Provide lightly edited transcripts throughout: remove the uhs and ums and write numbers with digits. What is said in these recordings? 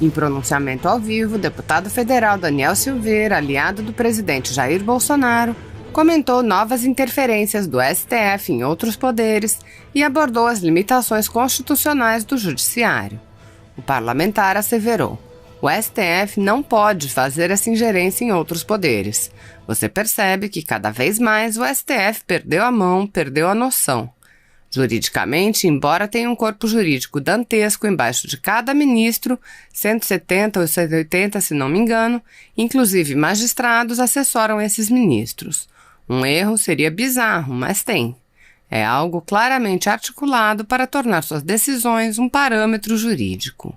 Em pronunciamento ao vivo, o deputado federal Daniel Silveira, aliado do presidente Jair Bolsonaro, comentou novas interferências do STF em outros poderes e abordou as limitações constitucionais do judiciário. O parlamentar asseverou: o STF não pode fazer essa ingerência em outros poderes. Você percebe que cada vez mais o STF perdeu a mão, perdeu a noção. Juridicamente, embora tenha um corpo jurídico dantesco embaixo de cada ministro, 170 ou 180 se não me engano, inclusive magistrados assessoram esses ministros. Um erro seria bizarro, mas tem. É algo claramente articulado para tornar suas decisões um parâmetro jurídico.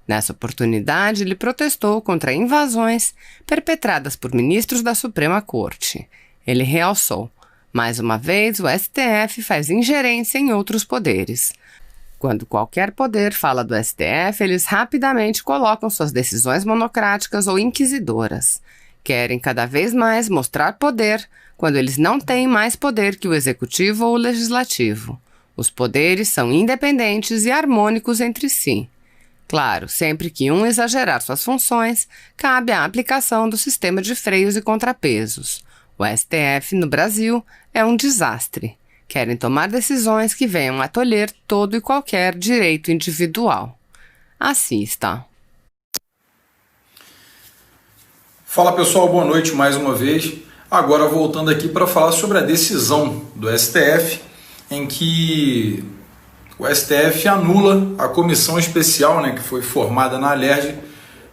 Nessa oportunidade, ele protestou contra invasões perpetradas por ministros da Suprema Corte. Ele realçou: mais uma vez, o STF faz ingerência em outros poderes. Quando qualquer poder fala do STF, eles rapidamente colocam suas decisões monocráticas ou inquisidoras. Querem cada vez mais mostrar poder, quando eles não têm mais poder que o executivo ou o legislativo. Os poderes são independentes e harmônicos entre si. Claro, sempre que um exagerar suas funções, cabe a aplicação do sistema de freios e contrapesos. O STF, no Brasil, é um desastre. Querem tomar decisões que venham a tolher todo e qualquer direito individual. Assista. Fala pessoal, boa noite mais uma vez. Agora voltando aqui para falar sobre a decisão do STF, em que o STF anula a comissão especial, que foi formada na Alerj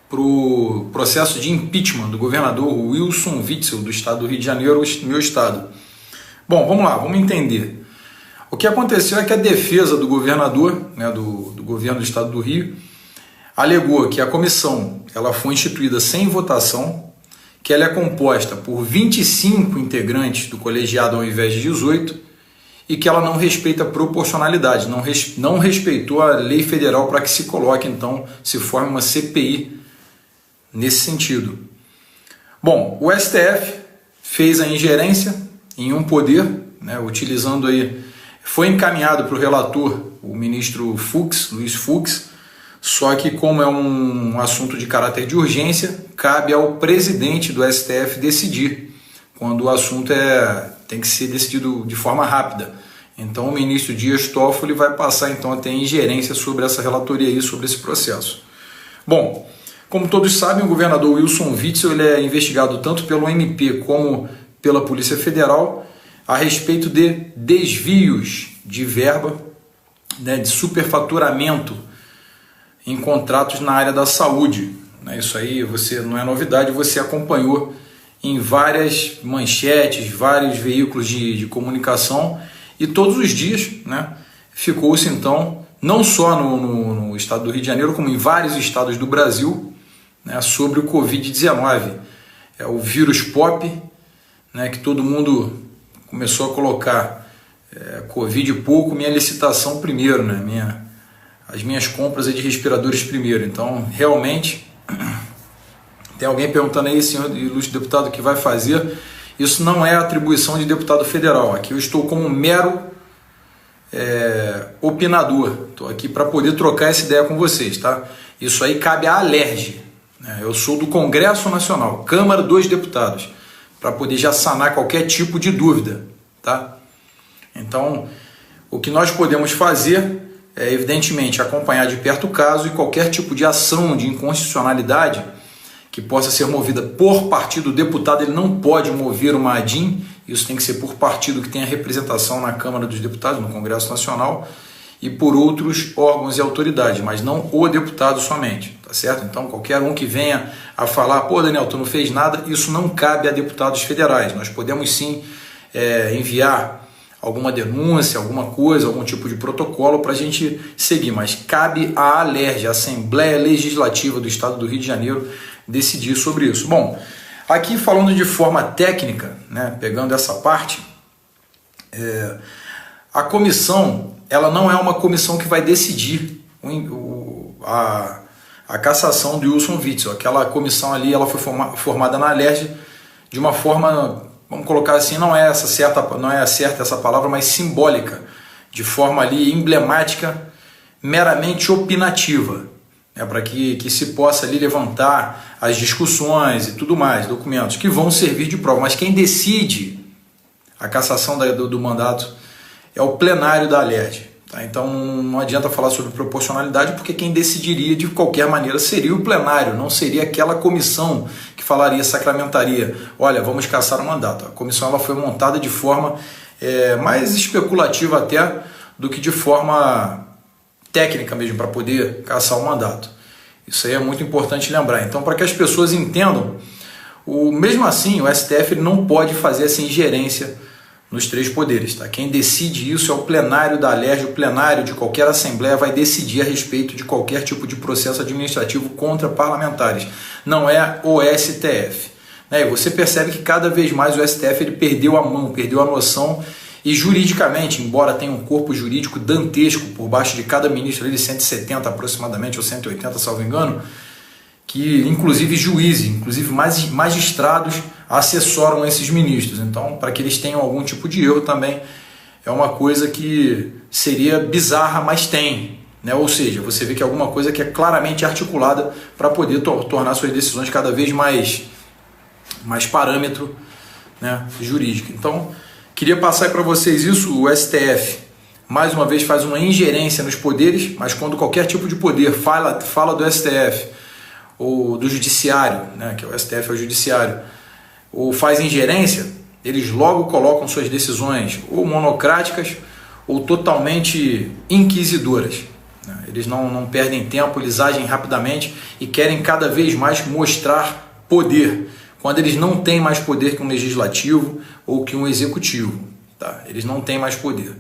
para o processo de impeachment do governador Wilson Witzel, do estado do Rio de Janeiro, meu estado. Bom, vamos lá, vamos entender. O que aconteceu é que a defesa do governador, do governo do estado do Rio, alegou que a comissão ela foi instituída sem votação, que ela é composta por 25 integrantes do colegiado ao invés de 18 e que ela não respeita a proporcionalidade, não respeitou a lei federal para que se coloque, então, se forme uma CPI nesse sentido. Bom, o STF fez a ingerência em um poder, utilizando aí, foi encaminhado para o relator, o ministro Fux, Luiz Fux, só que como é um assunto de caráter de urgência, cabe ao presidente do STF decidir, quando o assunto tem que ser decidido de forma rápida. Então o ministro Dias Toffoli vai passar então a ter ingerência sobre essa relatoria aí, sobre esse processo. Bom, como todos sabem, o governador Wilson Witzel ele é investigado tanto pelo MP como pela Polícia Federal a respeito de desvios de verba, de superfaturamento em contratos na área da saúde. Isso aí não é novidade, você acompanhou em várias manchetes, vários veículos de comunicação e todos os dias ficou-se então, não só no estado do Rio de Janeiro, como em vários estados do Brasil, sobre o Covid-19. É o vírus pop, que todo mundo começou a colocar Covid pouco, minha licitação primeiro, as minhas compras de respiradores primeiro. Então, realmente, tem alguém perguntando aí, senhor ilustre deputado, o que vai fazer? Isso não é atribuição de deputado federal. Aqui eu estou como um mero opinador. Estou aqui para poder trocar essa ideia com vocês, tá? Isso aí cabe à Alerj. Eu sou do Congresso Nacional, Câmara dos Deputados, para poder já sanar qualquer tipo de dúvida, tá? Então, o que nós podemos fazer é, evidentemente, acompanhar de perto o caso e qualquer tipo de ação de inconstitucionalidade que possa ser movida por partido. O deputado ele não pode mover uma ADIM, isso tem que ser por partido que tenha representação na Câmara dos Deputados, no Congresso Nacional, e por outros órgãos e autoridades, mas não o deputado somente, tá certo? Então qualquer um que venha a falar, pô Daniel, tu não fez nada, isso não cabe a deputados federais. Nós podemos sim enviar alguma denúncia, alguma coisa, algum tipo de protocolo para a gente seguir, mas cabe à Alerj, a Assembleia Legislativa do Estado do Rio de Janeiro, decidir sobre isso. Bom, aqui falando de forma técnica, né, pegando essa parte, a comissão, ela não é uma comissão que vai decidir a cassação do Wilson Witzel. Aquela comissão ali, ela foi formada na Alerj de uma forma, vamos colocar assim, não é certa essa palavra, mas simbólica, de forma ali emblemática, meramente opinativa. né, para que se possa ali levantar as discussões e tudo mais, documentos que vão servir de prova. Mas quem decide a cassação do mandato é o plenário da Alerj. Tá? Então não adianta falar sobre proporcionalidade, porque quem decidiria de qualquer maneira seria o plenário, não seria aquela comissão que falaria, sacramentaria, olha, vamos cassar o mandato. A comissão ela foi montada de forma mais especulativa até do que de forma técnica mesmo, para poder cassar o mandato. Isso aí é muito importante lembrar. Então, para que as pessoas entendam, mesmo assim o STF ele não pode fazer essa ingerência nos três poderes. Tá? Quem decide isso é o plenário da Alerj. O plenário de qualquer assembleia vai decidir a respeito de qualquer tipo de processo administrativo contra parlamentares. Não é o STF. Né? E você percebe que cada vez mais o STF ele perdeu a mão, perdeu a noção. E juridicamente, embora tenha um corpo jurídico dantesco por baixo de cada ministro, de 170 aproximadamente, ou 180, salvo engano, que inclusive juízes, inclusive magistrados assessoram esses ministros. Então, para que eles tenham algum tipo de erro também, é uma coisa que seria bizarra, mas tem. Né? Ou seja, você vê que é alguma coisa que é claramente articulada para poder tornar suas decisões cada vez mais parâmetro, né, jurídico. Então, queria passar para vocês isso. O STF, mais uma vez, faz uma ingerência nos poderes, mas quando qualquer tipo de poder fala do STF, ou do judiciário, né, que é o STF é o judiciário, ou faz ingerência, eles logo colocam suas decisões ou monocráticas ou totalmente inquisidoras. Né? Eles não perdem tempo, eles agem rapidamente e querem cada vez mais mostrar poder, quando eles não têm mais poder que um legislativo ou que um executivo. Tá? Eles não têm mais poder.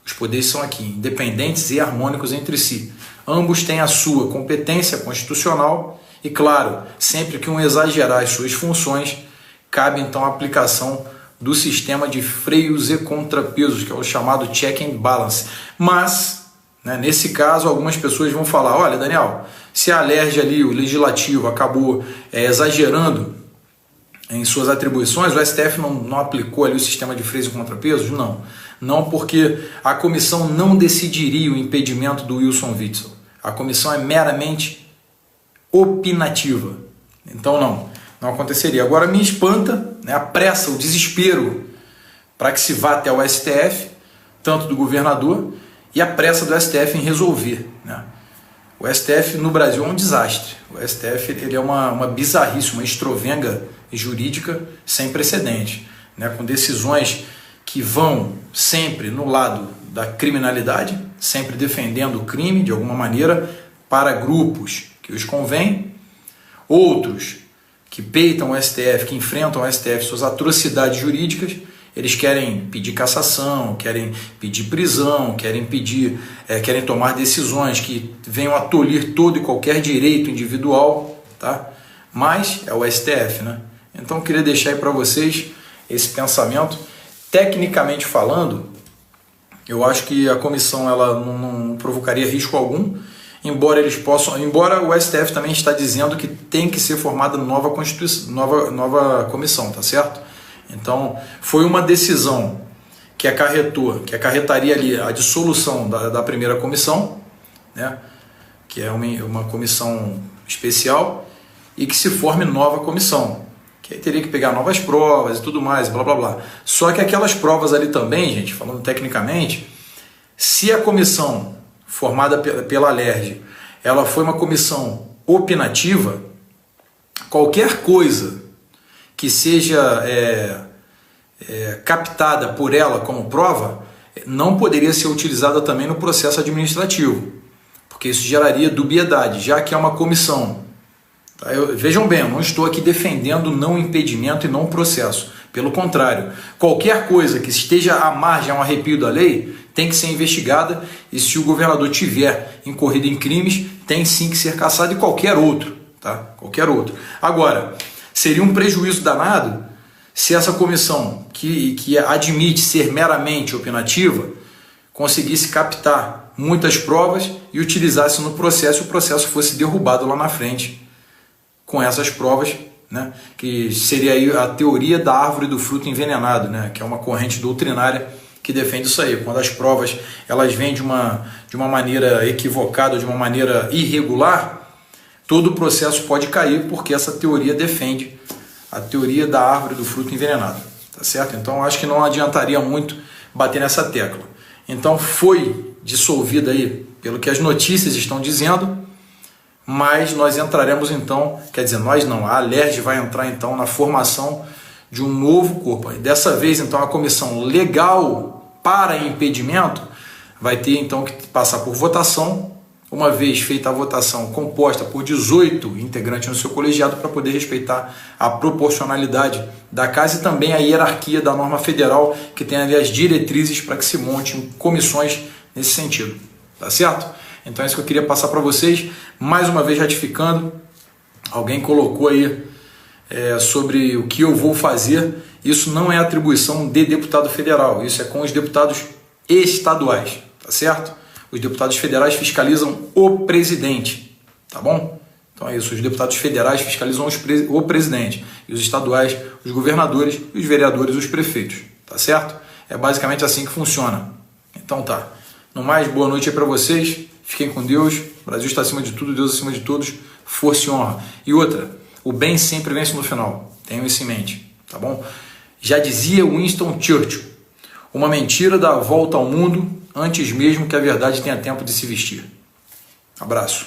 Os poderes são aqui, independentes e harmônicos entre si. Ambos têm a sua competência constitucional e, claro, sempre que um exagerar as suas funções, cabe então a aplicação do sistema de freios e contrapesos, que é o chamado check and balance. Mas, né, nesse caso, algumas pessoas vão falar, olha, Daniel, se a Alerj ali, o legislativo, acabou exagerando em suas atribuições, o STF não aplicou ali o sistema de freios e contrapesos? Não, porque a comissão não decidiria o impedimento do Wilson Witzel. A comissão é meramente opinativa. Então não aconteceria. Agora me espanta, né, a pressa, o desespero para que se vá até o STF, tanto do governador, e a pressa do STF em resolver. Né? O STF no Brasil é um desastre. O STF ele é uma bizarrice, uma estrovenga jurídica sem precedente, né? Com decisões que vão sempre no lado da criminalidade, sempre defendendo o crime de alguma maneira para grupos que os convém, outros que peitam o STF, que enfrentam o STF, suas atrocidades jurídicas, eles querem pedir cassação, querem pedir prisão, querem tomar decisões que venham a tolir todo e qualquer direito individual, tá? Mas é o STF, né? Então eu queria deixar aí para vocês esse pensamento. Tecnicamente falando, eu acho que a comissão ela não provocaria risco algum, embora o STF também está dizendo que tem que ser formada nova comissão, tá certo? Então, foi uma decisão que acarretaria ali a dissolução da primeira comissão, né, que é uma comissão especial, e que se forme nova comissão, que aí teria que pegar novas provas e tudo mais, blá blá blá. Só que aquelas provas ali também, gente, falando tecnicamente, se a comissão formada pela Alerj, ela foi uma comissão opinativa, qualquer coisa que seja captada por ela como prova, não poderia ser utilizada também no processo administrativo, porque isso geraria dubiedade, já que é uma comissão. Tá? Vejam bem, eu não estou aqui defendendo não impedimento e não processo, pelo contrário, qualquer coisa que esteja à margem, a um arrepio da lei, tem que ser investigada, e se o governador tiver incorrido em crimes, tem sim que ser cassado, e qualquer outro, tá? Qualquer outro. Agora, seria um prejuízo danado se essa comissão, que admite ser meramente opinativa, conseguisse captar muitas provas e utilizasse no processo, e o processo fosse derrubado lá na frente com essas provas, né? Que seria aí a teoria da árvore do fruto envenenado, né? Que é uma corrente doutrinária que defende isso aí. Quando as provas elas vêm de uma maneira equivocada, de uma maneira irregular, todo o processo pode cair, porque essa teoria defende a teoria da árvore do fruto envenenado, tá certo? Então acho que não adiantaria muito bater nessa tecla. Então foi dissolvida aí pelo que as notícias estão dizendo, mas nós entraremos então, quer dizer, nós não, a Alerj vai entrar então na formação de um novo corpo. Dessa vez então a comissão legal para impedimento vai ter então que passar por votação, uma vez feita a votação composta por 18 integrantes no seu colegiado, para poder respeitar a proporcionalidade da casa e também a hierarquia da norma federal, que tem ali as diretrizes para que se monte comissões nesse sentido, tá certo? Então é isso que eu queria passar para vocês, mais uma vez ratificando. Alguém colocou aí sobre o que eu vou fazer. Isso não é atribuição de deputado federal, isso é com os deputados estaduais, tá certo? Os deputados federais fiscalizam o presidente, tá bom? Então é isso, os deputados federais fiscalizam o presidente, e os estaduais, os governadores, os vereadores, os prefeitos, tá certo? É basicamente assim que funciona. Então tá. No mais, boa noite aí para vocês, fiquem com Deus, o Brasil está acima de tudo, Deus acima de todos, força e honra. E outra, o bem sempre vence no final, tenham isso em mente, tá bom? Já dizia Winston Churchill, uma mentira dá a volta ao mundo antes mesmo que a verdade tenha tempo de se vestir. Abraço.